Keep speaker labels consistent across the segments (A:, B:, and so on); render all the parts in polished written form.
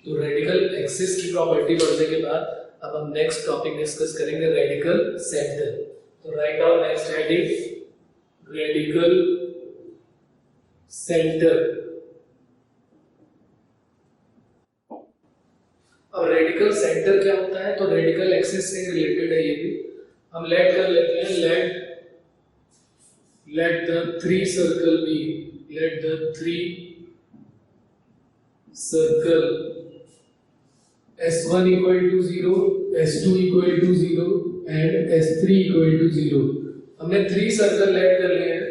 A: तो radical axis की property पढ़ने के बाद अब हम नेक्स्ट टॉपिक डिस्कस करेंगे रेडिकल सेंटर। तो write down next heading radical centre. अब रेडिकल सेंटर क्या होता है? तो रेडिकल एक्सिस से रिलेटेड है ये भी। हम लेट कर लेते हैं, let the three circle be, let the three circle S1 equal to 0, S2 equal to 0 and S3 equal to 0। हमने 3 सर्कल लेट कर लिए हैं,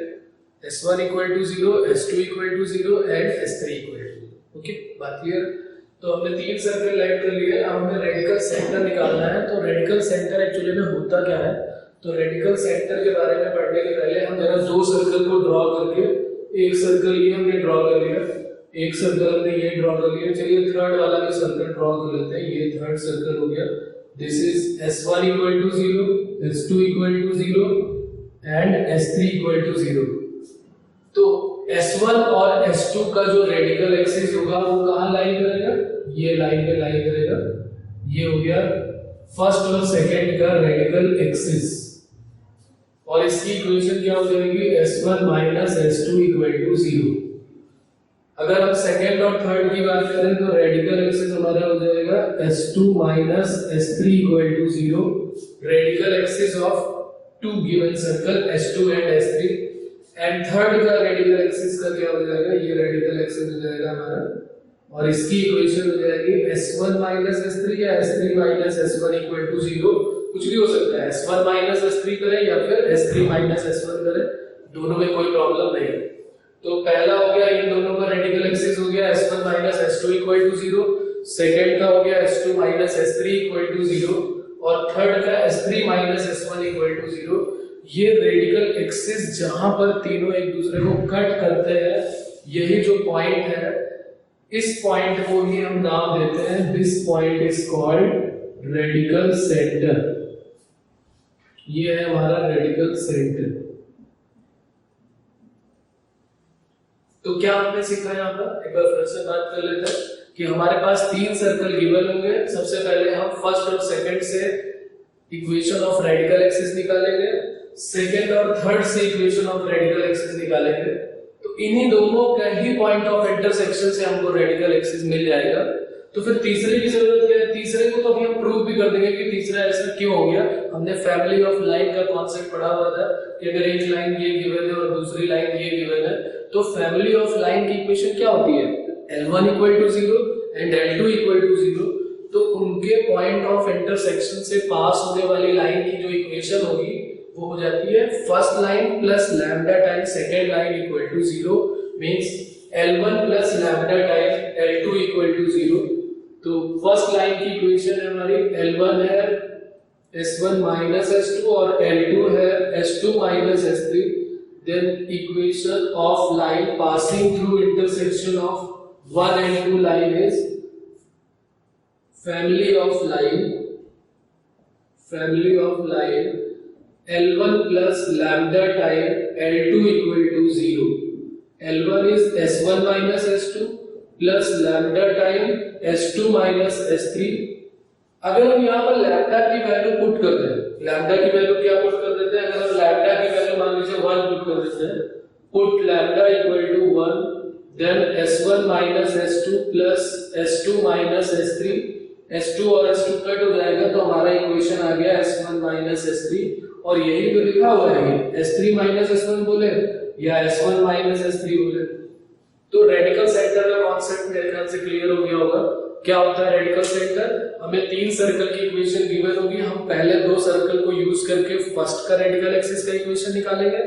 A: S1 equal to 0, S2 equal to 0 and S3 equal to 0। Okay, बात clear? तो हमने 3 circle late कर लिए, अब हमें रेडिकल सेंटर निकालना है। तो रेडिकल सेंटर एक्चुअली में होता क्या है? तो रेडिकल सेंटर के बारे में पढ़ने के पहले हम जरा 2 सर्कल को ड्रॉ करके, एक सर्कल ये हमने ड्रॉ कर लिया, एक सर्कल हमने ये ड्रॉ कर लिया। चलिए थर्ड वाला भी सर्कल ड्रॉ कर लेते हैं। ये थर्ड सर्कल हो गया। This is S1 equal to 0, S2 equal to 0 and S3 equal to 0। तो S1 और S2 का जो रेडिकल एक्सिस होगा वो कहाँ लाइन करेगा? ये लाइन पे लाइन करेगा। ये हो गया फर्स्ट और सेकंड का रेडिकल एक्सिस, और इसकी इक्वेशन क्या हो जाएगी? S1 minus S2 equal to 0। अगर हम सेकंड और थर्ड की बात करें तो रेडिकल एक्सिस हमारा हो जाएगा S2 minus S3 equal to 0, radical axis of two given circle S2 and S3। And third का रेडिकल एक्सिस का क्या हो जाएगा? ये रेडिकल एक्सिस हो जाएगा हमारा, और इसकी इक्वेशन हो जाएगी S1 minus S3 या S3 minus S1 equal to 0। कुछ भी हो सकता है, S1 minus S3 करें या फिर S3 minus S1 करें, दोनों में कोई प्रॉब्लम नहीं। तो पहला हो गया इन दोनों का रेडिकल एक्सिस हो गया S1 minus S2 equal to 0, second का हो गया S2 minus S3 equal to 0 और थर्ड का S3 minus S1 equal to 0। ये रेडिकल एक्सिस जहां पर तीनों एक दूसरे को कट करते हैं, यही जो पॉइंट है, इस पॉइंट को ही हम नाम देते हैं, this point is called radical centre. ये है हमारा रेडिकल सेंटर। तो क्या हमने सीखा यहाँ पर? एक बार फिर से बात कर लेते हैं कि हमारे पास 3 सर्कल गिवन होंगे। सबसे पहले हम फर्स्ट और सेकंड से इक्वेशन ऑफ रेडिकल एक्सिस निकालेंगे, सेकंड और थर्ड से इक्वेशन ऑफ रेडिकल एक्सिस निकालेंगे। तो इन्हीं दोनों का ही पॉइंट ऑफ इंटरसेक्शन से हमको रेडिकल एक्सिस मिल जाएगा। तो फिर तीसरे की जरूरत क्या है? तीसरे को तो अभी हम प्रूव भी कर देंगे कि तीसरा ऐसा क्यों हो गया। हमने फैमिली ऑफ लाइन का कॉन्सेप्ट पढ़ा हुआ था कि अगर एक लाइन ये गिवन है और दूसरी लाइन ये गिवन है, तो फैमिली ऑफ लाइन की इक्वेशन क्या होती है? L1 equal to 0 and L2 equal to 0। तो उनके पॉइंट ऑफ इंटरसेक्शन से पास होने वाली लाइन की जो इक्वेशन होगी वो हो जाती है first line plus lambda time second line equal to 0, means L1 plus lambda time L2 equal to 0। तो फर्स्ट लाइन की इक्वेशन है हमारी L1 है S1 minus S2 और L2 है S2 minus S3। Then equation of line passing through intersection of 1 and 2 line is family of line L1 plus lambda time L2 equal to 0। L1 is S1 minus S2 plus lambda time S2 minus S3। अगर हम यहाँ पर lambda की value put करते हैं, lambda की value क्या put कर देते हैं? अगर हम लैम्डा की वैल्यू मान लीजिए 1 पुट कर देते हैं, put lambda equal to 1, then S1 minus S2 plus S2 minus S3, S2 और S2 कट हो जाएगा तो हमारा इक्वेशन आ गया S1 minus S3। और यही तो लिखा हुआ है, S3 minus S1 बोले या S1 minus S3 बोले। तो रेडिकल सेंटर का कॉन्सेप्ट मेरे ख्याल से क्लियर हो गया होगा। क्या होता है रेडिकल सेंटर? हमें 3 सर्कल की इक्वेशन गिवन होगी, हम पहले 2 सर्कल को यूज करके फर्स्ट का रेडिकल एक्सिस का इक्वेशन निकालेंगे,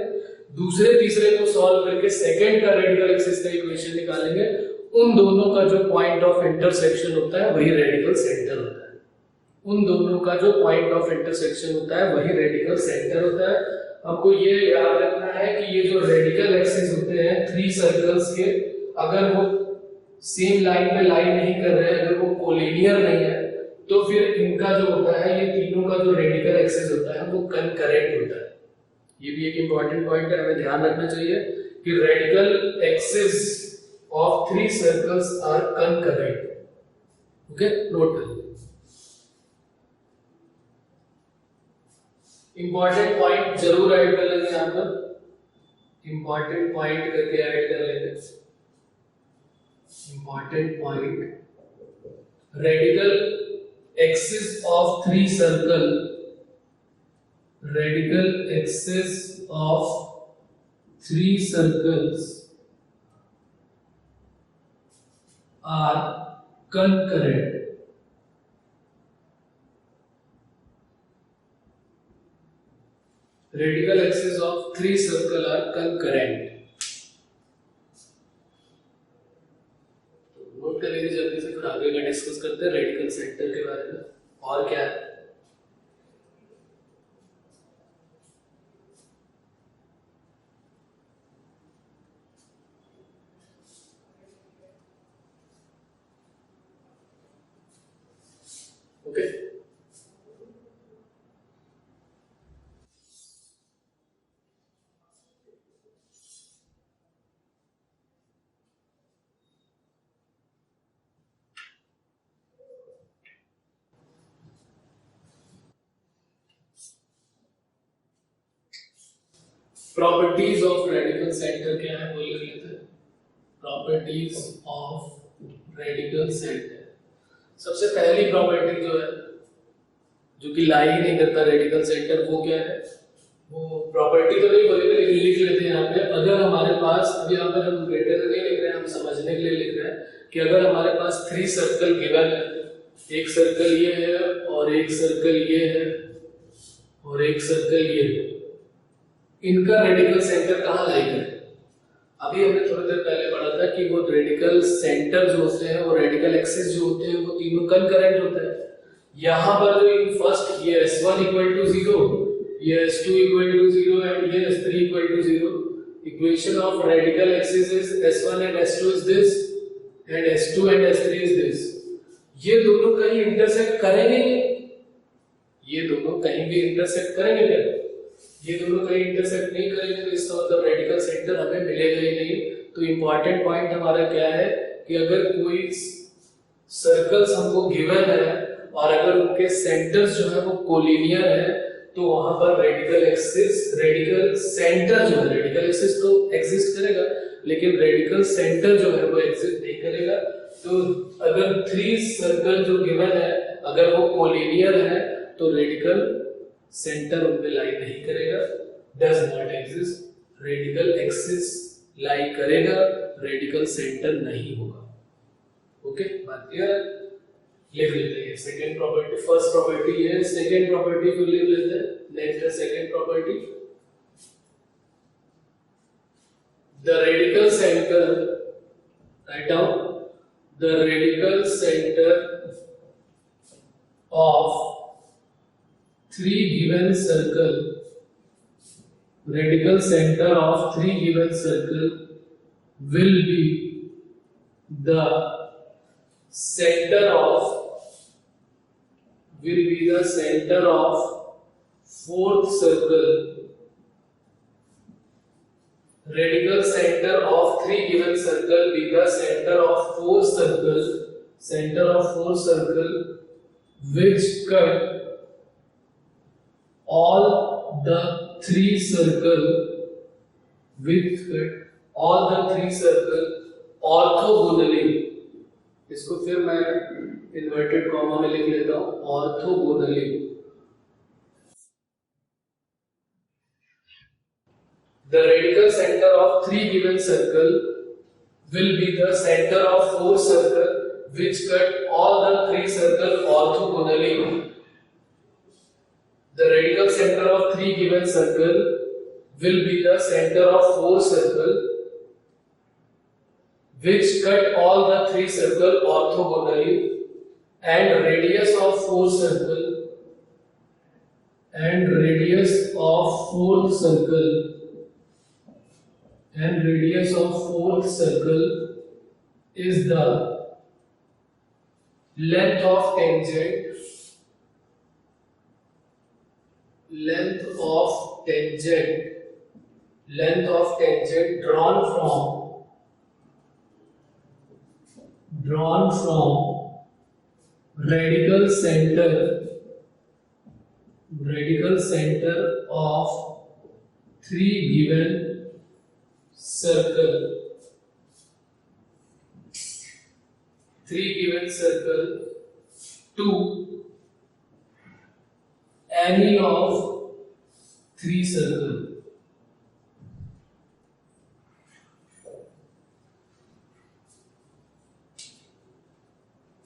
A: दूसरे तीसरे को सॉल्व करके सेकंड का रेडिकल एक्सिस का इक्वेशन निकालेंगे। उन दोनों का जो पॉइंट ऑफ इंटरसेक्शन होता है वही रेडिकल सेंटर होता है। उन दोनों का जो पॉइंट ऑफ इंटरसेक्शन होता है वही रेडिकल सेंटर होता है। हमको ये याद रखना है कि ये जो रेडिकल एक्सिस होते हैं 3 सर्कल्स के, अगर वो सेम लाइन पे लाइन नहीं कर रहे हैं, अगर वो कोलिनियर नहीं है, तो फिर इनका जो होता है, ये तीनों का जो रेडिकल एक्सिस होता है वो कंकरेंट होता है। ये भी एक इंपॉर्टेंट पॉइंट है, हमें ध्यान रखना चाहिए कि radical axis of 3 circles are concurrent। Okay, note कर लीजिए। इंपॉर्टेंट पॉइंट जरूर ऐड कर लेंगे यहाँ पर, इंपॉर्टेंट पॉइंट करके ऐड कर लेंगे। Important point, radical axis of three circle, radical axis of three circles are concurrent. Radical axis of three circles are concurrent. Note कर लीजिए जल्दी से, फिर आगे का डिस्कस करते हैं रेडिकल सेंटर के बारे में और क्या है। Okay, properties of radical centre क्या है वो लिख लेते हैं। प्रॉपर्टीज ऑफ रेडिकल सेंटर, सबसे पहली प्रॉपर्टी जो है, जो कि लाई नहीं करता रेडिकल सेंटर, वो क्या है? वो प्रॉपर्टी तो नहीं बोलेंगे लेकिन लिख लेते हैं यहाँ पे। अगर हमारे पास, अभी यहाँ पर हम ग्रेटर नहीं लिख रहे हैं, हम समझने के लिए लिख रहे हैं कि अगर हमारे पास थ्री सर्कल गिवन है, एक सर्कल ये है और एक सर्कल ये है और एक सर्कल ये है, इनका रेडिकल सेंटर कहाँ लाई करें? अभी हमने थोड़ी देर पहले पढ़ा था कि वो रेडिकल सेंटर जो होते हैं, वो रेडिकल एक्सिस जो होते हैं, वो तीनों कंकरेंट होते हैं। यहाँ पर जो इन फर्स्ट ये S1 इक्वल टू 0, ये S2 इक्वल टू 0 एंड ये S3 equal to 0, equation of radical axis is S1 and S2 is this and S2 and S3 is this. ये दोनों कहीं इंटरसेक्ट करेंगे नहीं, ये दोनों कहीं भी इंटरसेक्ट करेंगे क्या? ये दोनों कहीं इंटरसेक्ट नहीं करेंगे, तो इसका मतलब रेडिकल सेंटर हमें मिलेगा ही नहीं। तो इंपॉर्टेंट पॉइंट हमारा क्या है कि अगर कोई सर्कल्स हमको गिवन है और अगर उनके सेंटर्स जो है वो कोलिनियर है, तो वहां पर रेडिकल एक्सिस, रेडिकल सेंटर जो है, रेडिकल एक्सिस तो एग्जिस्ट करेगा लेकिन रेडिकल सेंटर जो है वो एग्जिस्ट नहीं करेगा। तो अगर थ्री सर्कल जो गिवन है, अगर वो कोलिनियर है, तो रेडिकल सेंटर उनमें लाई नहीं करेगा, does not exist. Radical axis लाई करेगा, रेडिकल सेंटर नहीं होगा। ओके, बात क्लियर? लिख लेते हैं सेकंड प्रॉपर्टी। फर्स्ट प्रॉपर्टी है, सेकंड प्रॉपर्टी को लिख लेते हैं। नेक्स्ट है second property, the radical centre, write down, the radical centre of three given circle, radical center of three given circle will be the center of, will be the center of fourth circle. Radical center of three given circle be the center of fourth circle, center of fourth circle which cut all the three circle, with all the three circle orthogonally। इसको फिर मैं inverted comma में लिख लेता हूं, orthogonally. The radical center of three given circle will be the center of four circle which cut all the three circle orthogonally। The radical center of three given circle will be the center of four circle which cut all the three circle orthogonally, and radius of four circle, and radius of fourth circle, and radius of fourth circle is the length of tangent, length of tangent, length of tangent drawn from radical center of three given circle to any of three circle.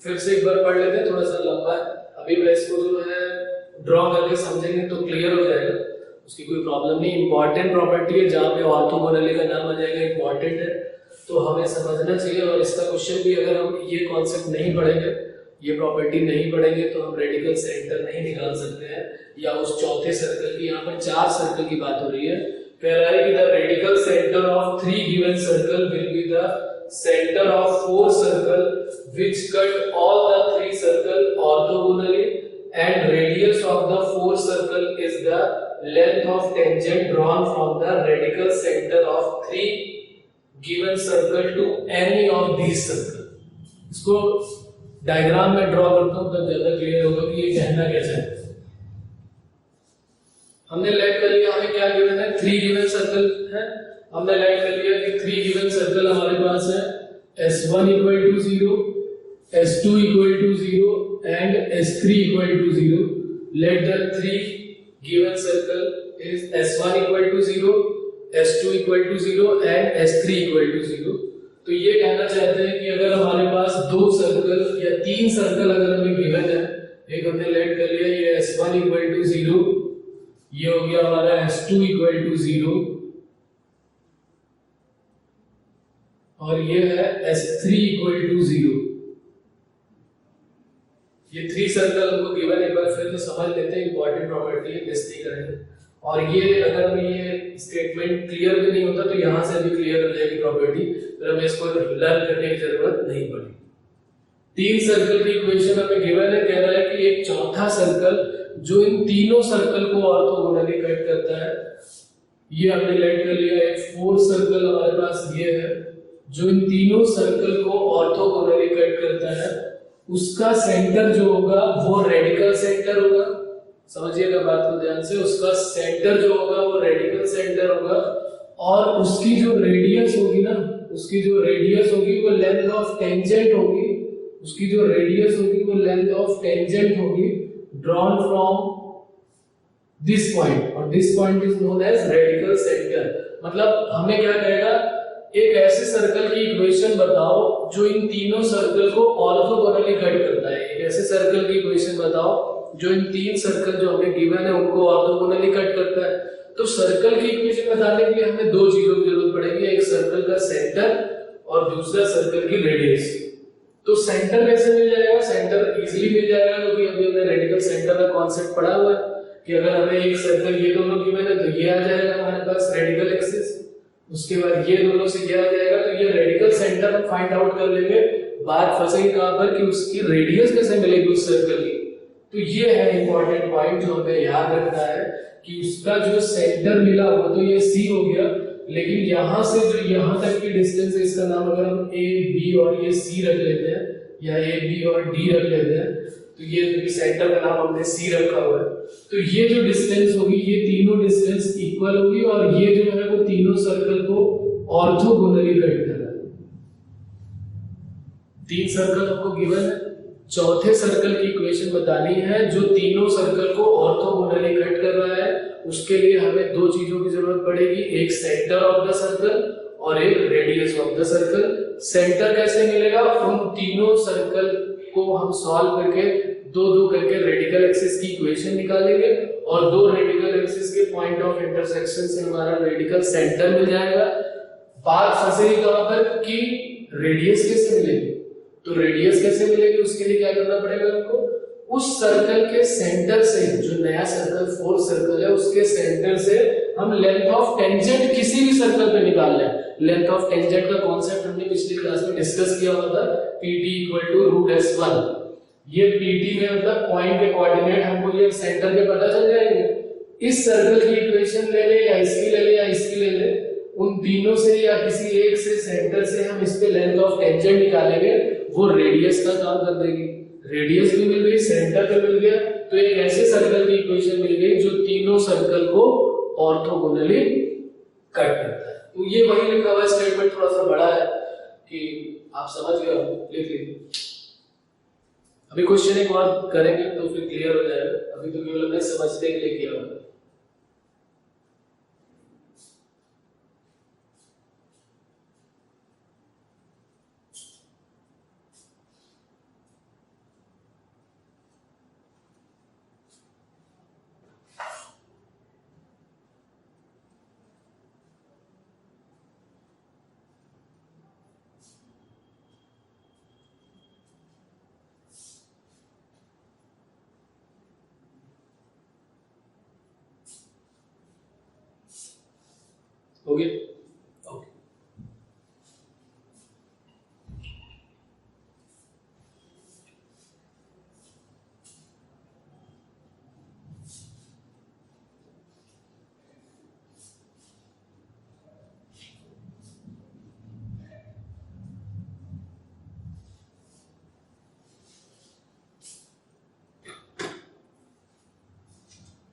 A: फिर से एक बार पढ़ लेते हैं, थोड़ा सा लंबा है। अभी मैं इसको जो है ड्रॉ करके समझेंगे तो क्लियर हो जाएगा, उसकी कोई प्रॉब्लम नहीं। इंपॉर्टेंट प्रॉपर्टी है, जहाँ पे ऑर्थोगोनली का नाम आ जाएगा इंपॉर्टेंट है तो हमें समझना चाहिए। और इसका क्वेश्चन भी अगर हम ये कॉन्सेप्ट नहीं पढ़ेंगे, ये प्रॉपर्टी नहीं पढ़ेंगे तो हम रेडिकल सेंटर नहीं निकाल सकते हैं, या उस चौथे सर्कल की, यहाँ पर 4 सर्कल की बात हो रही है। कह रहा है कि the radical centre of 3 given circle will be the center of 4 circle which cut all the 3 circle orthogonally, and radius of the 4 circle is the length of tangent drawn from the radical center of 3 given circle to any of these circle। इसको diagram में draw करता हूं तब ज्यादा clear होगा कि ये कहना क्या चाहते हैं। हमने लेट कर लिया, हमें क्या गिवन है, 3 गिवन सर्कल है। हमने लाइट कर लिया कि 3 गिवन सर्कल हमारे पास है, S1 equal to 0, S2 equal to 0 and S3 equal to 0। Let the 3 given circle is S1 equal to 0, S2 equal to 0 and S3 equal to 0। तो ये कहना चाहते हैं कि अगर हमारे पास 2 सर्कल या 3 सर्कल अगर हमें गिवन है, एक हमने लेट कर लिया ये S1 equal to 0, ये हो गया हमारा S2 equal to 0 और ये है S3 equal to 0। ये 3 सर्कल हमको गिवन, एक बार फिर तो समझ लेते हैं, इंपॉर्टेंट प्रॉपर्टी है, मिस नहीं करेंगे। और ये अगर हमें ये स्टेटमेंट क्लियर भी नहीं होता तो यहाँ से भी क्लियर हो जाएगी प्रॉपर्टी, फिर हमें इसको लर्न करने की जरूरत नहीं पड़ी। 3 सर्कल की इक्वेशन हमें गिवन है, कह रहा है कि एक चौथा सर्कल जो इन तीनों सर्कल को ऑर्थोगोनली कट करता है, ये हमने लेट कर लिया। एक 4 सर्कल हमारे पास ये है जो इन तीनों सर्कल को ऑर्थोगोनली कट करता है, उसका सेंटर जो होगा वो रेडिकल सेंटर होगा। समझिएगा बात को ध्यान से, उसका सेंटर जो होगा वो रेडिकल सेंटर होगा और उसकी जो रेडियस होगी ना, उसकी जो रेडियस होगी वो लेंथ ऑफ टेंजेंट होगी, उसकी जो रेडियस होगी वो लेंथ ऑफ टेंजेंट होगी ड्रॉन फ्रॉम दिस पॉइंट, और this point is known as radical centre. मतलब हमें क्या कहेगा, एक ऐसे सर्कल की इक्वेशन बताओ जो इन तीनों सर्कल को ऑर्थोगोनली कट करता है। एक ऐसे सर्कल की इक्वेशन बताओ जो इन 3 सर्कल जो हमें गिवन है उनको ऑर्थोगोनली कट करता है। तो सर्कल की इक्वेशन बताने के लिए हमें 2 चीजों की जरूरत पड़ेगी, एक सर्कल का सेंटर और दूसरा सर्कल की रेडियस। तो सेंटर कैसे मिल जाएगा, सेंटर इजीली मिल जाएगा क्योंकि अभी हमने रेडिकल सेंटर का कॉन्सेप्ट पढ़ा हुआ है कि अगर हमें एक सर्कल ये दोनों गिवन है तो ये आ जाएगा हमारे पास रेडिकल एक्सिस, उसके बाद ये दोनों से क्या आ जाएगा, तो ये रेडिकल सेंटर हम फाइंड आउट कर लेंगे। बात फंसेगी कहां पर कि उसकी रेडियस कैसे मिलेगी उस सर्कल की। तो ये है इंपॉर्टेंट पॉइंट जो हमें याद रखना है कि उसका जो सेंटर मिला वो तो ये C हो गया, लेकिन यहां से जो यहां तक की डिस्टेंस है इसका नाम अगर हम A, B और ये C रख लेते हैं या A, B और D रख लेते हैं, तो ये सेंटर का नाम हमने C रखा हुआ है। तो ये जो डिस्टेंस होगी ये तीनों डिस्टेंस इक्वल होगी और ये जो है वो तीनों सर्कल को ऑर्थोगोनली कट कर रहा है। 3 सर्कल आपको गिवन है, चौथे सर्कल की इक्वेशन बतानी है जो तीनों सर्कल को ऑर्थोगोनली कट कर रहा है। उसके लिए हमें 2 चीजों की जरूरत पड़ेगी, एक सेंटर ऑफ द सर्कल और एक radius of the circle. Centre कैसे मिलेगा, उन तीनों सर्कल को हम सॉल्व करके 2-2 करके रेडिकल एक्सिस की इक्वेशन निकालेंगे और 2 रेडिकल एक्सिस के पॉइंट ऑफ इंटरसेक्शन से हमारा रेडिकल सेंटर मिल जाएगा। बात फंसेगी कहां पर कि रेडियस कैसे मिलेगी, तो रेडियस कैसे मिलेगी उसके लिए क्या करना पड़ेगा हमको, उस सर्कल के सेंटर से, जो नया सर्कल 4 सर्कल है उसके सेंटर से हम लेंथ ऑफ टेंजेंट किसी भी सर्कल पे निकाल लें। लेंथ ऑफ टेंजेंट का कॉन्सेप्ट हमने पिछली क्लास में डिस्कस किया हुआ था, pt = √s1। ये pt में मतलब पॉइंट के कोऑर्डिनेट हमको ये सेंटर के पता चल जाएंगे। इस सर्कल की इक्वेशन ले ले या इसकी ले ले या इसकी ले ले, उन तीनों से या किसी एक से सेंटर से हम इस पे लेंथ ऑफ टेंजेंट निकालेंगे, वो रेडियस का काम कर देगी। रेडियस भी मिल गई, सेंटर पे मिल गया, तो एक ऐसे सर्कल की इक्वेशन मिल गई जो तीनों सर्कल को ऑर्थोगोनली कट करता है। तो ये वही लिखा हुआ स्टेटमेंट, थोड़ा सा बड़ा है कि आप समझ गए, लिख लीजिए। अभी क्वेश्चन एक और करेंगे तो फिर क्लियर हो जाएगा, अभी तो केवल हमने समझने के लिए किया हुआ है। हो गया? ओके।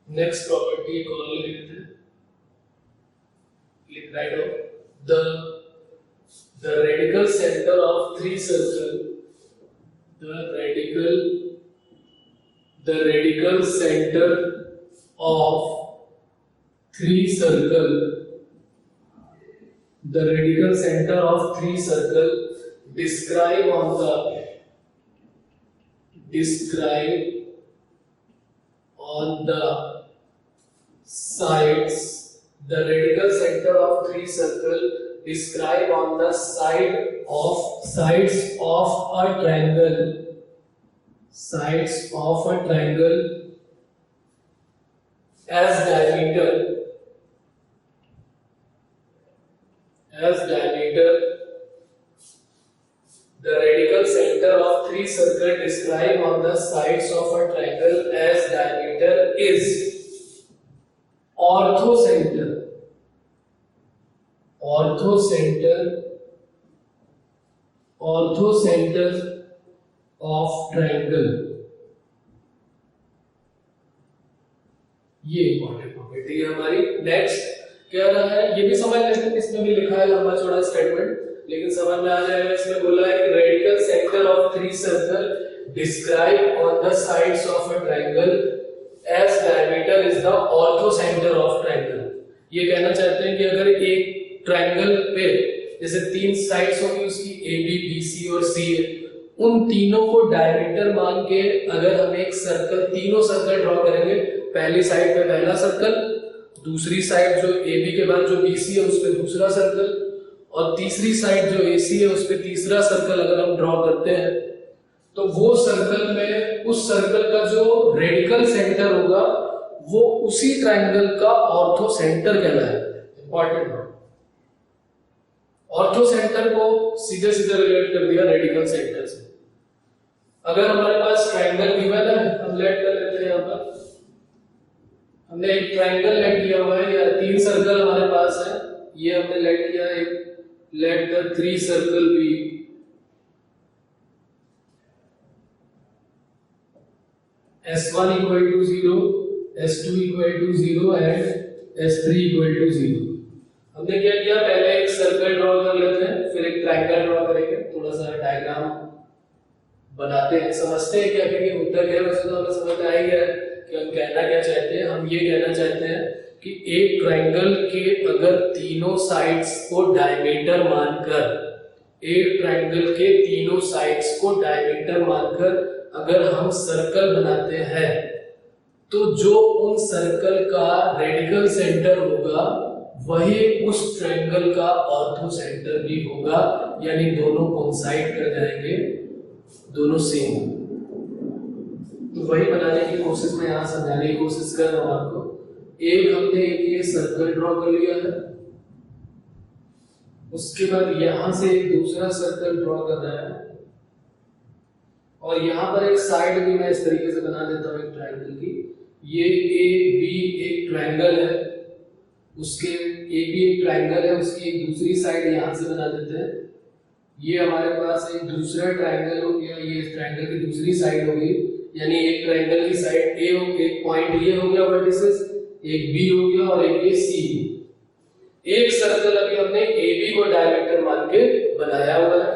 A: नेक्स्ट प्रॉपर्टी एक और लिख लेते हैं, लिख राइट हो the radical center of three circle, the radical center of three circle, the radical center of three circle describe on the sides, the radical center of three circle describe on the sides of a triangle, as diameter the radical center of three circle describe on the sides of a triangle as diameter is orthocenter of triangle। ये important property है हमारी। Next क्या रहा है, ये भी समझ लेते हैं, इसमें भी लिखा है लंबा चौड़ा स्टेटमेंट, लेकिन समझ में आ जाएगा। इसमें बोला है कि radical centre of three circle describe on the sides of a triangle as diameter is the orthocentre of triangle. ये कहना चाहते हैं कि अगर एक ट्रायंगल पे जैसे तीन साइड्स होंगी उसकी ए बी बी सी और सी है, उन तीनों को डायमीटर मान के अगर हम एक सर्कल, तीनों सर्कल ड्रॉ करेंगे, पहली साइड पे पहला सर्कल, दूसरी साइड जो ए बी के बाद जो बी सी है उस पे दूसरा सर्कल, और तीसरी साइड जो ए सी है उस पे तीसरा सर्कल अगर हम ड्रॉ करते हैं, तो वो सर्कल में उस सर्कल का जो रेडिकल सेंटर होगा वो उसी ट्रायंगल का ऑर्थो सेंटर कहलाएगा। इंपॉर्टेंट बात, ऑर्थो सेंटर को सीधे सीधे रिलेट कर दिया रेडिकल सेंटर से। अगर हमारे पास ट्रायंगल गिवन है, हम लेट कर लेते हैं। यहाँ पर हमने एक ट्रायंगल लेट किया हुआ है, या तीन सर्कल हमारे पास है, ये हमने लेट किया है। Let the three circle be S1 equal to 0, S2 equal to 0 and S3 equal to 0। हमने क्या किया, पहले एक सर्कल ड्रॉ कर लेते हैं, फिर एक ट्रायंगल ड्रॉ करेंगे, थोड़ा सा डायग्राम बनाते हैं, समझते हैं क्या कि होता क्या है। वैसे तो हमें समझ में आ ही गया कि हम कहना क्या चाहते हैं। हम ये कहना चाहते हैं कि एक ट्रायंगल के अगर तीनों साइड्स को डायमीटर मानकर, एक ट्रायंगल के तीनों साइड्स को डायमीटर मानकर अगर हम सर्कल बनाते हैं, तो जो उन सर्कल का रेडिकल सेंटर होगा वही उस ट्रायंगल का ऑर्थो सेंटर भी होगा, यानी दोनों कोइंसाइड कर जाएंगे, दोनों सेम। तो वही बनाने की कोशिश में यहाँ समझाने की कोशिश कर रहा हूँ आपको। एक हमने एक ये सर्कल ड्रॉ कर लिया है, उसके बाद यहां से एक दूसरा सर्कल ड्रॉ कर रहा है, और यहां पर एक साइड भी मैं इस तरीके से बना देता हूं एक ट्रायंगल की। ये ए बी एक ट्रायंगल है, उसके ए बी एक ट्रायंगल है, उसकी एक दूसरी साइड यहां से बना देते हैं, ये हमारे पास एक दूसरा ट्रायंगल हो गया, ये ट्रायंगल की दूसरी साइड हो गई, यानी एक ट्रायंगल की साइड ए हो, एक पॉइंट ये हो गया वर्टिसेस, एक बी हो गया और एक ये सी। एक सर्कल अभी हमने ए बी को डायमीटर मान के बनाया हुआ है,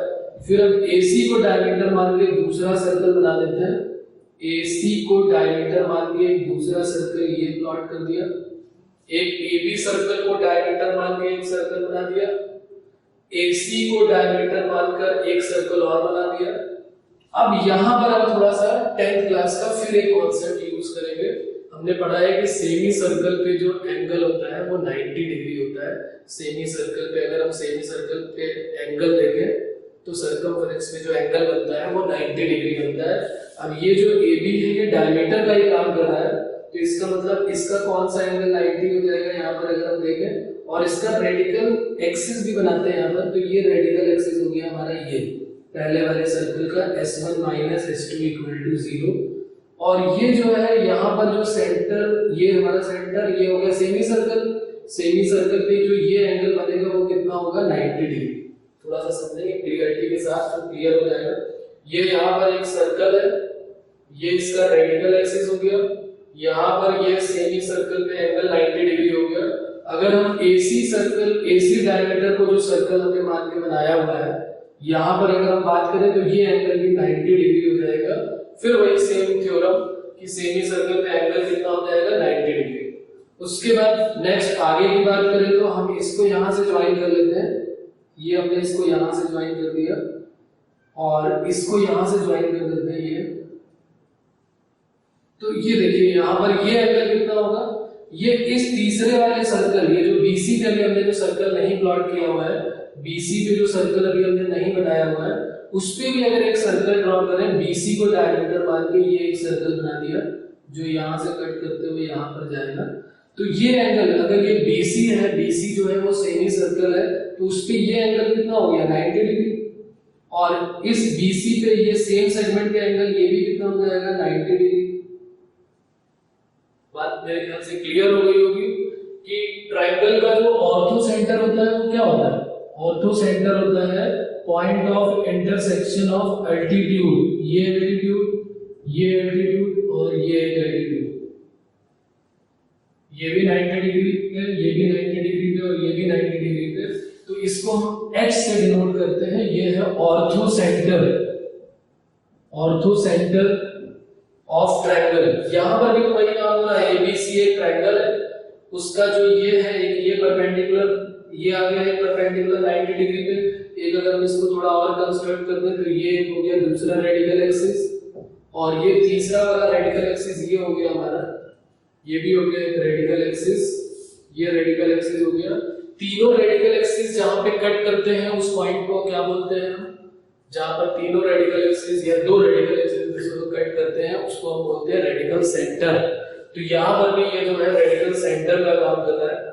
A: फिर हम ए सी को डायमीटर मान के दूसरा सर्कल बना देते हैं। ए सी को डायमीटर मान के एक दूसरा सर्कल ये प्लॉट कर दिया, एक ए बी सर्कल को डायमीटर मान के एक सर्कल बना दिया, AC को डायमीटर मानकर एक सर्कल और बना दिया। अब यहां पर हम थोड़ा सा 10th क्लास का फिर एक कॉन्सेप्ट यूज करेंगे। हमने पढ़ा है कि सेमी सर्कल पे जो एंगल होता है वो 90 डिग्री होता है। सेमी सर्कल पे अगर हम सेमी सर्कल पे एंगल देखें तो सर्कमफरेंस में जो एंगल बनता है वो 90 डिग्री बनता है। अब ये जो AB है ये डायमीटर का ही काम कर रहा है, तो इसका मतलब इसका कौन सा एंगल 90 हो जाएगा यहाँ पर अगर हम देखें, और इसका रेडिकल एक्सिस भी बनाते हैं यहाँ पर, तो ये रेडिकल एक्सिस हो गया हमारा ये पहले वाले सर्कल का S1 minus S2 equal to 0। और ये जो है यहाँ पर जो सेंटर, ये हमारा सेंटर ये हो गया सेमी सर्कल। सेमी सर्कल पे जो ये एंगल बनेगा वो कितना होगा 90 डिग्री। थोड़ा सा समझेंगे क्लियरिटी के साथ तो क्लियर हो जाएगा। ये यहाँ पर एक सर्कल है, ये इसका रेडिकल एक्सिस हो गया, यहाँ पर ये सेमी सर्कल पे एंगल 90 डिग्री हो गया। अगर हम AC सर्कल, AC डायमीटर को जो सर्कल हमने मान के बनाया हुआ है, यहाँ पर अगर हम बात करें तो ये एंगल भी 90 डिग्री हो जाएगा। फिर वही सेम थ्योरम कि सेमी सर्कल पे एंगल कितना हो जाएगा 90 डिग्री। उसके बाद नेक्स्ट आगे की बात करें तो हम इसको यहाँ से ज्वाइन कर लेते हैं। ये हमने इसको यहाँ से ज्वाइन कर दिया और इसको यहाँ से ज्वाइन कर देते हैं ये। तो ये देखिए यहाँ पर ये एंगल कितना होगा, ये इस तीसरे वाले सर्कल, ये जो BC पे हमने जो सर्कल नहीं प्लॉट किया हुआ है, BC पे जो सर्कल अभी हमने नहीं बनाया हुआ है, उस पे भी अगर एक सर्कल ड्रॉ करें, BC को डायमीटर मान के ये एक सर्कल बना दिया जो यहाँ से कट करते हुए यहाँ पर जाएगा। तो ये एंगल अगर ये BC है, BC जो है वो सेमी सर्कल है, तो उस पे ये एंगल कितना हो गया 90 डिग्री। और इस BC पे ये सेम सेगमेंट का एंगल ये भी कितना हो जाएगा 90 डिग्री। बात मेरे ख्याल से क्लियर हो गई होगी कि ट्रायंगल का जो ऑर्थो सेंटर होता है वो क्या होता है। ऑर्थो सेंटर होता है point of intersection of altitude, ये एल्टीट्यूड, ये एल्टीट्यूड और ये एल्टीट्यूड, ये भी 90 डिग्री पे, ये भी 90 डिग्री पे और ये भी 90 डिग्री पे। तो इसको हम H से डिनोट करते हैं, ये है ortho centre, ortho centre of triangle. यहां पर भी तो वही काम हो रहा है, ABC एक ट्रायंगल है, उसका जो ये है एक ये परपेंडिकुलर, ये आ गया एक परपेंडिकुलर 90 डिग्री पे। एक अगर हम इसको थोड़ा और कंस्ट्रक्ट कर दें तो ये हो गया दूसरा रेडिकल एक्सिस, और ये तीसरा वाला रेडिकल एक्सिस ये हो गया हमारा, ये भी हो गया एक रेडिकल एक्सिस, ये रेडिकल एक्सिस हो गया। तीनों रेडिकल एक्सिस जहां पे कट करते हैं उस पॉइंट को क्या बोलते हैं हम, जहां पर तीनों रेडिकल एक्सिस या दो रेडिकल एक्सिस को कट करते हैं उसको हम बोलते हैं रेडिकल सेंटर। तो यहाँ पर भी ये जो है रेडिकल सेंटर का काम कर रहा है।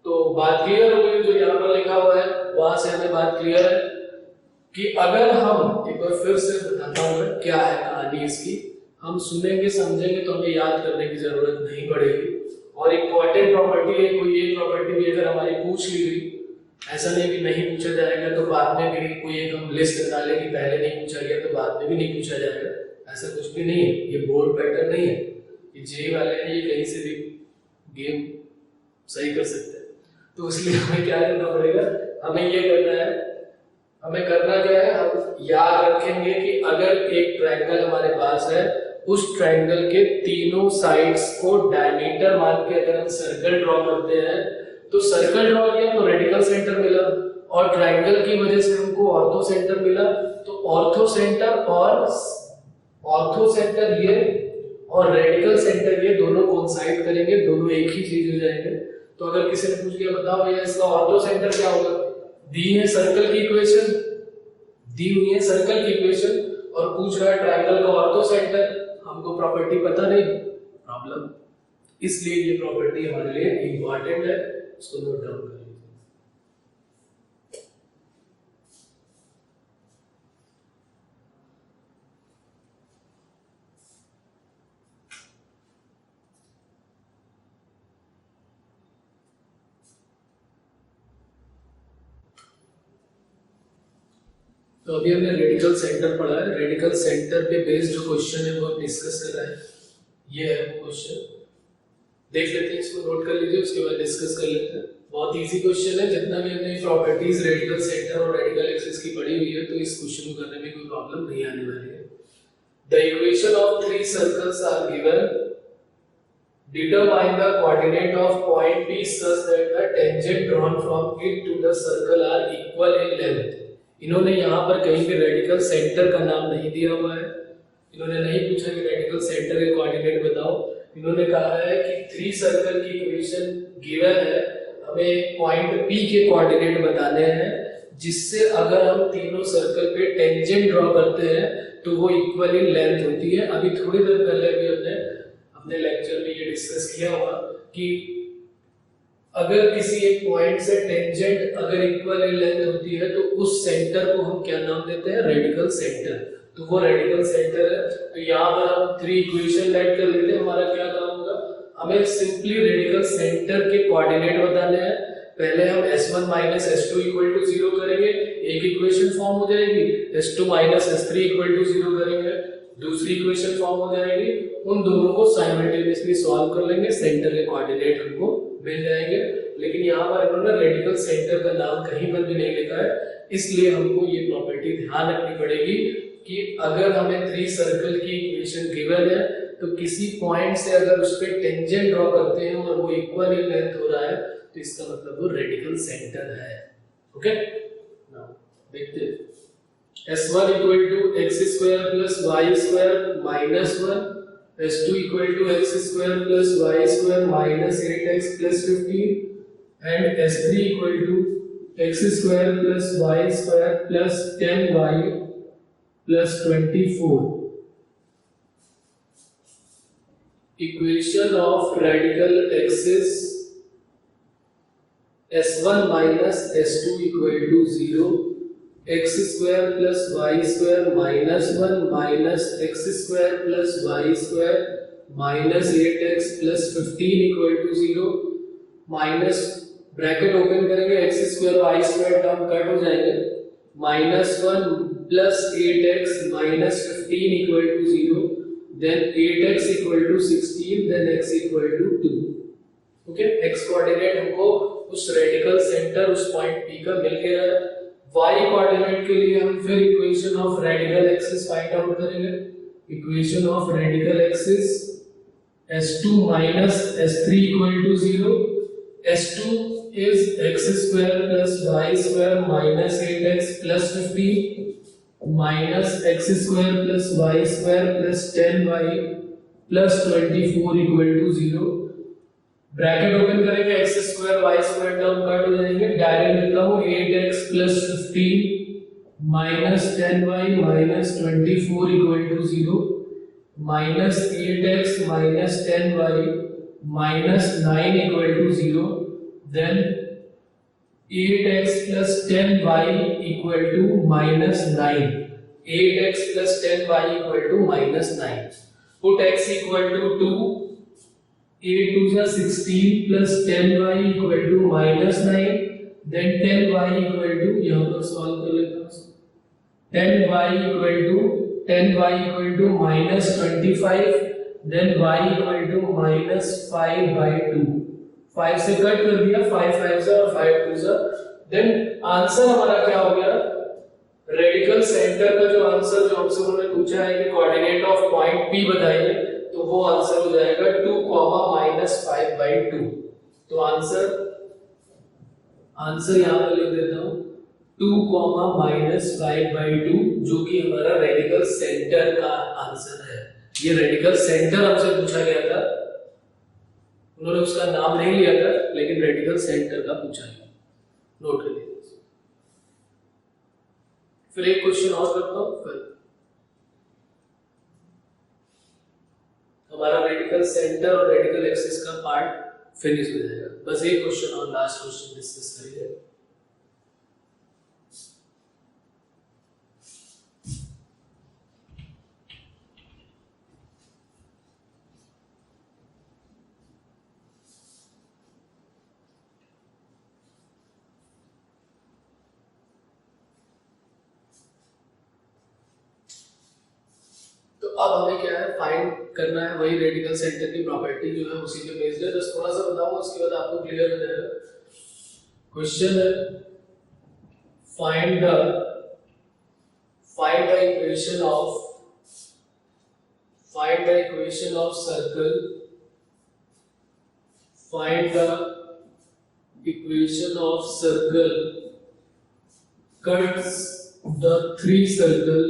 A: तो बात क्लियर हो गई, जो यहाँ पर लिखा हुआ है वहां से हमें बात क्लियर है कि अगर हम एक बार फिर से बताता हूँ क्या है कहानी इसकी, हम सुनेंगे समझेंगे तो हमें याद करने की जरूरत नहीं पड़ेगी। और इंपॉर्टेंट प्रॉपर्टी है, कोई एक प्रॉपर्टी भी अगर हमारी पूछ ली गई, ऐसा नहीं कि नहीं पूछा जाएगा तो बाद में भी कोई एक हम लिस्ट निकाले कि पहले नहीं पूछा गया तो बाद में भी नहीं पूछा जाएगा, ऐसा कुछ भी नहीं है। ये बोर्ड पैटर्न नहीं है, ये जे वाले हैं, ये कहीं से भी गेम सही कर सकते हैं। तो इसलिए हमें क्या करना पड़ेगा, हमें ये करना है, हमें करना क्या है, हम याद रखेंगे कि अगर एक ट्रायंगल हमारे पास है, उस ट्रायंगल के तीनों साइड्स को डायमीटर मान के अगर हम सर्कल ड्रॉ करते हैं, तो सर्कल ड्रॉ किया तो रेडिकल सेंटर मिला, और ट्रायंगल की वजह से हमको ऑर्थो सेंटर मिला। तो ऑर्थो सेंटर ये और रेडिकल सेंटर ये दोनों कोइंसाइड करेंगे, दोनों एक ही चीज हो जाएंगे। तो अगर किसी ने पूछ लिया बताओ भैया इसका ऑर्थो सेंटर क्या होगा, दी है सर्कल की इक्वेशन, दी हुई है सर्कल की इक्वेशन और पूछ रहा है ट्रायंगल का ऑर्थो सेंटर, हमको प्रॉपर्टी पता नहीं, प्रॉब्लम। इसलिए ये प्रॉपर्टी हमारे लिए इंपॉर्टेंट है, उसको नोट डाउन कर लीजिए। तो अभी हमने रेडिकल सेंटर पढ़ा है। रेडिकल सेंटर पे बेस्ड जो क्वेश्चन है वो हम डिस्कस कर रहे हैं। ये है वो क्वेश्चन, देख लेते हैं, इसको नोट कर लीजिए, उसके बाद डिस्कस कर लेते हैं। बहुत इजी क्वेश्चन है, जितना भी हमने प्रॉपर्टीज रेडिकल सेंटर और रेडिकल एक्सिस की पढ़ी हुई है, तो इस क्वेश्चन को करने में कोई प्रॉब्लम नहीं आने वाली है। The equation of three circles are given, determine the coordinate of point P such that the tangent drawn from it to the circle are equal in length। इन्होंने यहाँ पर कहीं भी रेडिकल सेंटर का नाम नहीं दिया हुआ है, इन्होंने नहीं पूछा कि रेडिकल सेंटर के कोऑर्डिनेट बताओ। इन्होंने कहा है कि थ्री सर्कल की इक्वेशन गिवन है, हमें पॉइंट P के कोऑर्डिनेट बताने हैं, जिससे अगर हम तीनों सर्कल पे टेंजेंट ड्रॉ करते हैं तो वो इक्वल इन लेंथ होती है। अभी थोड़ी देर पहले भी हमने अपने लेक्चर में ये डिस्कस किया हुआ कि अगर किसी एक पॉइंट से टेंजेंट अगर इक्वल इन लेंथ होती है तो उस सेंटर को हम क्या नाम देते हैं, रेडिकल सेंटर। तो वो रेडिकल सेंटर है। तो यहाँ पर हम थ्री इक्वेशन राइट कर लेते हैं। हमारा क्या काम होगा, हमें सिंपली रेडिकल सेंटर के कोऑर्डिनेट बताने हैं। पहले हम s1 minus s2 equal to 0 करेंगे, एक इक्वेशन फॉर्म हो जाएगी। s2 minus s3 equal to 0 करेंगे, दूसरी इक्वेशन फॉर्म हो जाएगी। उन दोनों को साइमल्टेनियसली सॉल्व कर लेंगे, सेंटर के कोऑर्डिनेट हमको मिल जाएंगे। लेकिन यहाँ पर इन्होंने रेडिकल सेंटर का नाम कहीं पर भी नहीं लिखा है, इसलिए हमको ये प्रॉपर्टी ध्यान रखनी पड़ेगी कि अगर हमें थ्री सर्कल की इक्वेशन गिवन है तो किसी पॉइंट से अगर उस पर टेंजेंट ड्रॉ करते हैं और वो इक्वल इन लेंथ हो रहा है तो इसका मतलब वो रेडिकल सेंटर है। ओके, नाउ देखते हैं। s1 equal to x square plus y square minus 1, s2 equal to x square plus y square minus 8x plus 15, and s3 equal to x square plus y square plus 10y plus 24। Equation of radical axis s1 minus s2 equal to 0, x square plus y square minus 1 minus x square plus y square minus 8x plus 15 equal to 0, minus bracket open करेंगे, x square y square term cut हो जाएंगे, minus 1 plus 8x minus 15 equal to 0, then 8x equal to 16, then x equal to 2। Okay, x coordinate हमको उस radical centre उस point P का मिल गया है। y coordinate के लिए हम फिर equation of radical axis find out करेंगे। Equation of radical axis s2 minus s3 equal to 0, s2 is x square plus y square minus 8x plus 15 minus x square plus y square plus 10y plus 24 equal to 0। Bracket open करेंगे, x square y square term cut हो जाएंगे, direct लिखता हूं 8x plus 15 minus 10y minus 24 equal to 0, minus 8x minus 10y minus 9 equal to 0, then 8x plus 10y equal to minus 9, 8x plus 10y equal to minus 9, put x equal to 2, 8 to the 16 plus 10y equal to minus 9, then 10y equal to, यहाँ पर solve कर लेता हूँ, 10y equal to minus 25, then y equal to minus 5 by 2, 5 से cut कर दिया, 5 5 से और 5 2 से, then आंसर हमारा क्या हो गया, रेडिकल सेंटर का जो आंसर जो हमसे उन्होंने पूछा है कि कोऑर्डिनेट ऑफ पॉइंट P बताइए, तो वो आंसर हो जाएगा 2, minus 5 by 2। तो आंसर यहां पर लिख देता हूं 2, minus 5 by 2, जो कि हमारा रेडिकल सेंटर का आंसर है। ये रेडिकल सेंटर हमसे पूछा गया था, उन्होंने उसका नाम नहीं लिया था, लेकिन रेडिकल सेंटर का पूछा गया, नोट कर लीजिए। फिर एक क्वेश्चन और करता हूं, फिर हमारा रेडिकल सेंटर और रेडिकल एक्सिस का पार्ट फिनिश हो जाएगा। बस एक क्वेश्चन और लास्ट क्वेश्चन डिस्कस करेंगे। करना है, वही रेडिकल सेंटर की प्रॉपर्टी जो है उसी पे बेस्ड है। बस थोड़ा सा बताऊंगा, उसके बाद आपको क्लियर हो जाएगा। क्वेश्चन है find the equation of circle, find the equation of circle cuts the three circle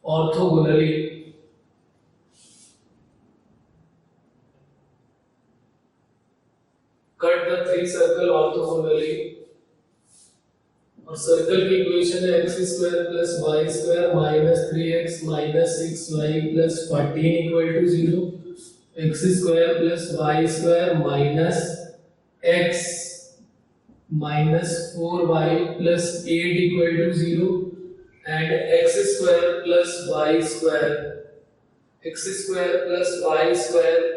A: orthogonally, cut the three circle orthogonally, और सर्कल की इक्वेशन है x square plus y square minus 3x minus 6y plus 14 equal to 0, x square plus y square minus x minus 4y plus 8 equal to 0 and x square plus y square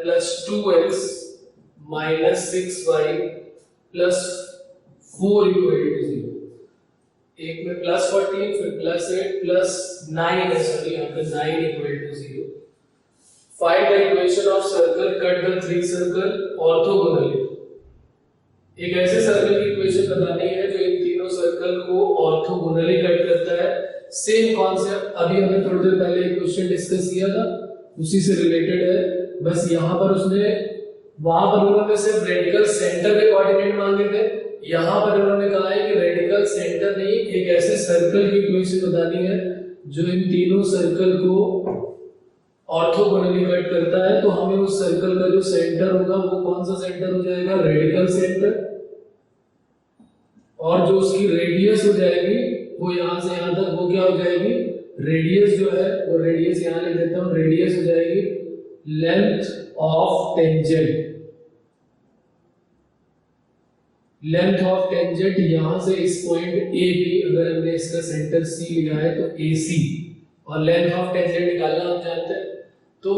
A: plus 2x minus 6y plus 4 equal to 0। एक में plus 14 फिर plus 8 plus 9 है, sorry यहाँ पे 9 equal to 0। Find the equation of circle cut the three circle orthogonally. एक ऐसे circle की equation बतानी है जो इन तीनों सर्कल को ऑर्थोगोनली कट करता है। सेम कॉन्सेप्ट अभी हमने थोड़ी देर पहले एक क्वेश्चन डिस्कस किया था, उसी से रिलेटेड है। बस यहाँ पर उसने वहां पर उन्होंने सिर्फ रेडिकल सेंटर के कोऑर्डिनेट मांगे थे, यहाँ पर उन्होंने कहा है कि रेडिकल सेंटर नहीं, एक ऐसे सर्कल की इक्वेशन बतानी है जो इन तीनों सर्कल को ऑर्थोगोनली कट करता है। तो हमें उस सर्कल का जो सेंटर होगा वो कौन सा सेंटर हो जाएगा, रेडिकल सेंटर, और जो उसकी रेडियस हो जाएगी वो यहाँ से यहाँ तक वो क्या हो जाएगी, रेडियस जो है वो रेडियस यहाँ लिख देता हूँ, रेडियस हो जाएगी length of tangent. Length of tangent यहां से इस पॉइंट ए बी, अगर हमने इसका सेंटर सी लिया है तो ए सी, और लेंथ ऑफ टेंजेंट निकालना हम जानते हैं। तो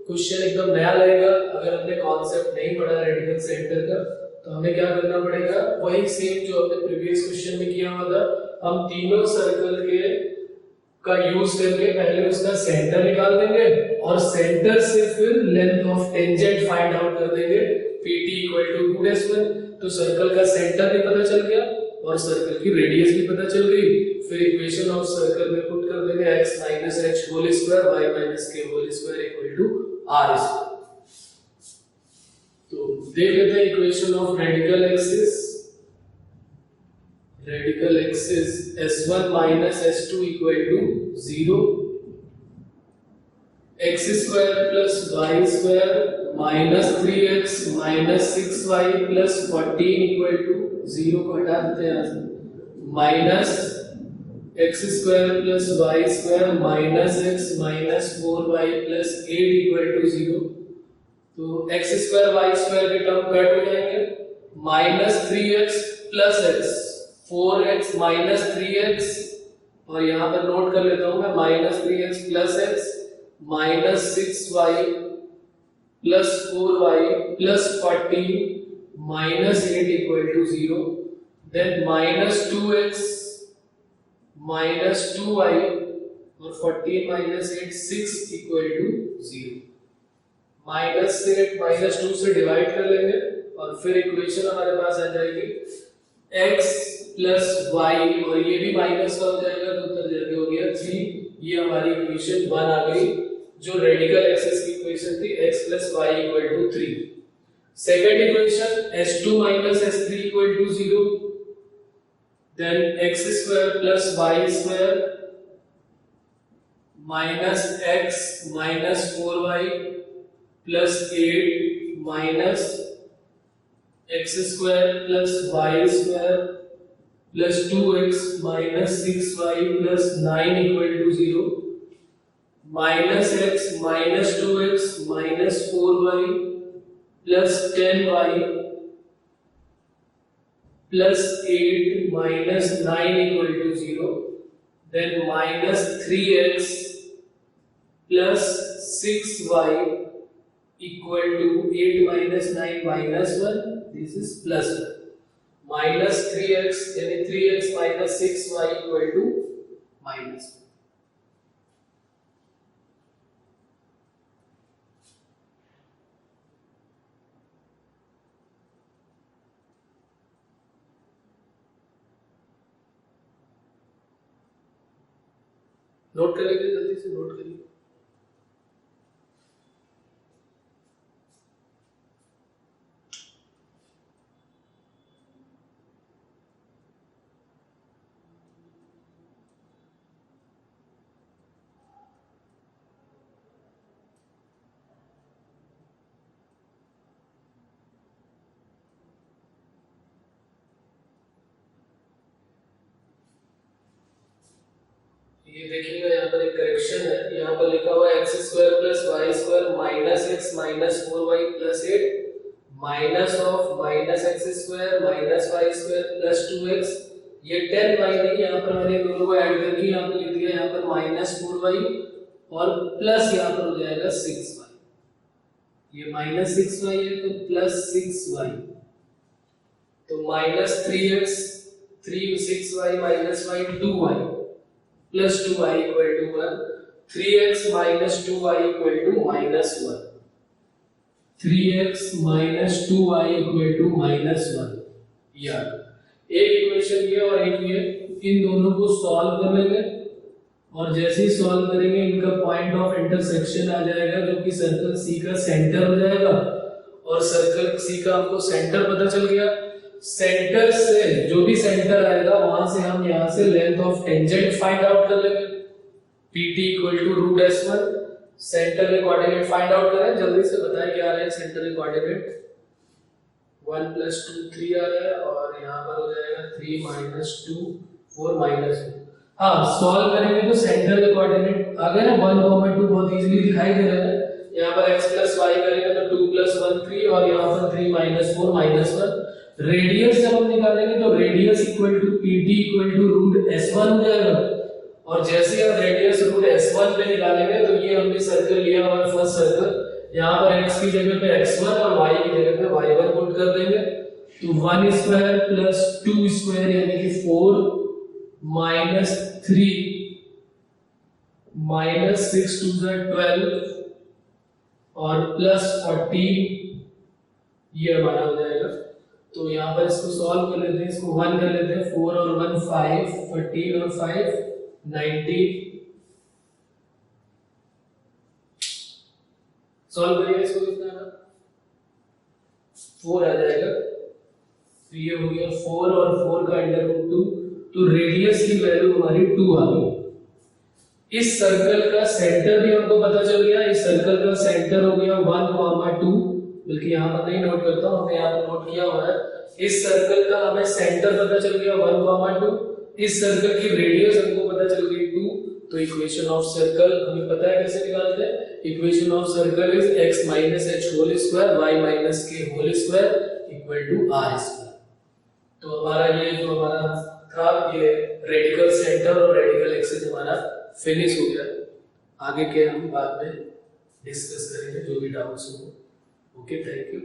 A: क्वेश्चन एकदम नया लगेगा अगर हमने कॉन्सेप्ट नहीं पढ़ा रेडिकल सेंटर का, तो हमें क्या करना पड़ेगा, वही सेम जो हमने प्रीवियस क्वेश्चन में किया हुआ था। हम तीनों सर्कल के का यूज करके पहले उसका सेंटर निकाल देंगे और सेंटर से फिर length of tangent find out कर देंगे, pt = 2 तो सर्कल का सेंटर भी पता चल गया और सर्कल की रेडियस भी पता चल गई। फिर इक्वेशन ऑफ सर्कल में पुट कर देंगे x - h whole square y - k whole square = r square. तो देख लेते हैं equation of radical axis. Radical axis s1 - s2 = 0, x square plus y square minus 3x minus 6y plus 14 equal to 0 को हटा देते हैं यहाँ से, minus x square plus y square minus x minus 4y plus 8 equal to 0। तो x square Y square के term cut हो जाएंगे, minus 3x plus x 4x minus 3x, और यहाँ पर नोट कर लेता हूँ मैं, minus 3x plus x minus 6y plus 4y plus 14 minus 8 equal to 0, then minus 2x minus 2y और 14 माइनस 8 6 इक्वल टू 0। माइनस से 8 माइनस 2 से डिवाइड कर लेंगे और फिर इक्वेशन हमारे पास आ जाएगी x प्लस y, और ये भी माइनस का हो जाएगा तो उत्तर जाके हो गया 3। ये हमारी इक्वेशन 1 आ गई जो रेडिकल एक्सिस की इक्वेशन थी, x + y = 3। Second equation s2 - s3 = 0, then x² + y² minus x minus 4y plus 8 minus x² + y² plus 2x minus 6y plus 9 = 0, minus x minus 2x minus 4y plus 10y plus 8 minus 9 = 0, then minus 3x plus 6y equal to 8 minus 9 minus 1, this is plus 1, minus 3x यानी 3x minus 6y equal to minus 1। Note कर लीजिए, जल्दी से note करिए। ये देखिएगा यहाँ पर एक करेक्शन है, यहाँ पर लिखा हुआ है x square plus y square minus x minus 4y plus 8 minus of minus x square minus y square plus 2x। ये 10y नहीं, यहाँ पर मैंने दोनों को ऐड करके यहाँ पर लिख दिया, यहाँ पर माइनस 4y और प्लस यहाँ पर हो जाएगा 6y। ये माइनस 6y है तो प्लस 6y, तो minus 3x 6y minus y 2y plus 2y equal to 1, 3x minus 2y equal to minus 1, 3x minus 2y equal to minus 1। यार एक इक्वेशन ये और एक ये, इन दोनों को सॉल्व कर लेंगे और जैसे ही सॉल्व करेंगे इनका पॉइंट ऑफ इंटरसेक्शन आ जाएगा जो कि सर्कल सी का सेंटर हो जाएगा। और सर्कल सी का हमको सेंटर पता चल गया, सेंटर से जो भी सेंटर आएगा वहां से हम यहां से length of tangent find out कर लेंगे, pt equal to root s1। Centre के कोऑर्डिनेट फाइंड आउट करें, जल्दी से बताएं क्या आ रहा है सेंटर के कोऑर्डिनेट। 1 प्लस 2 3 आ रहा है और यहाँ पर हो जाएगा 3 माइनस 2 4 माइनस 2। हाँ सॉल्व करेंगे तो सेंटर के कोऑर्डिनेट आ गए ना, 1, 2 बहुत इजीली दिखाई दे रहा है। यहाँ पर x प्लस y करेंगे तो 2 प्लस 1 3 और यहाँ पर 3 माइनस 4 माइनस 1। रेडियस जब हम निकालेंगे तो radius equal to pt equal to root s1 हो जाएगा। और जैसे हम रेडियस रूट s1 पे निकालेंगे तो ये हमने सर्कल लिया हुआ है फर्स्ट सर्कल, यहाँ पर x की जगह पे x1 और y की जगह पे y1 पुट कर देंगे, तो 1 स्क्वायर प्लस 2 स्क्वायर यानी कि 4 माइनस 3 माइनस 6 2 12 और प्लस 14, ये हमारा हो जाएगा। तो यहाँ पर इसको सॉल्व कर लेते हैं, इसको 1 कर लेते हैं, 4 और 1 5 14 और 5 19। सॉल्व करिए इसको, कितना आना 4 आ जाएगा, तो ये हो गया 4 और 4 का अंडर रूट 2, तो रेडियस की वैल्यू हमारी 2 आ गई। इस सर्कल का सेंटर भी हमको पता चल गया, इस सर्कल का सेंटर हो गया 1, 2, बल्कि यहाँ पर नहीं नोट करता हूँ, हमने यहाँ पर नोट किया हुआ है। इस सर्कल का हमें सेंटर पता चल गया 1, 2, इस सर्कल की रेडियस हमको पता चल गई 2, तो इक्वेशन ऑफ सर्कल हमें पता है कैसे निकालते हैं। Equation of circle is x minus h whole square y minus k whole square equal to r square. तो हमारा ये जो हमारा था ये रेडिकल सेंटर और रेडिकल एक्सिस हमारा फिनिश हो गया। आगे के हम बाद में डिस्कस करेंगे जो भी डाउट्स हो। Okay, thank you.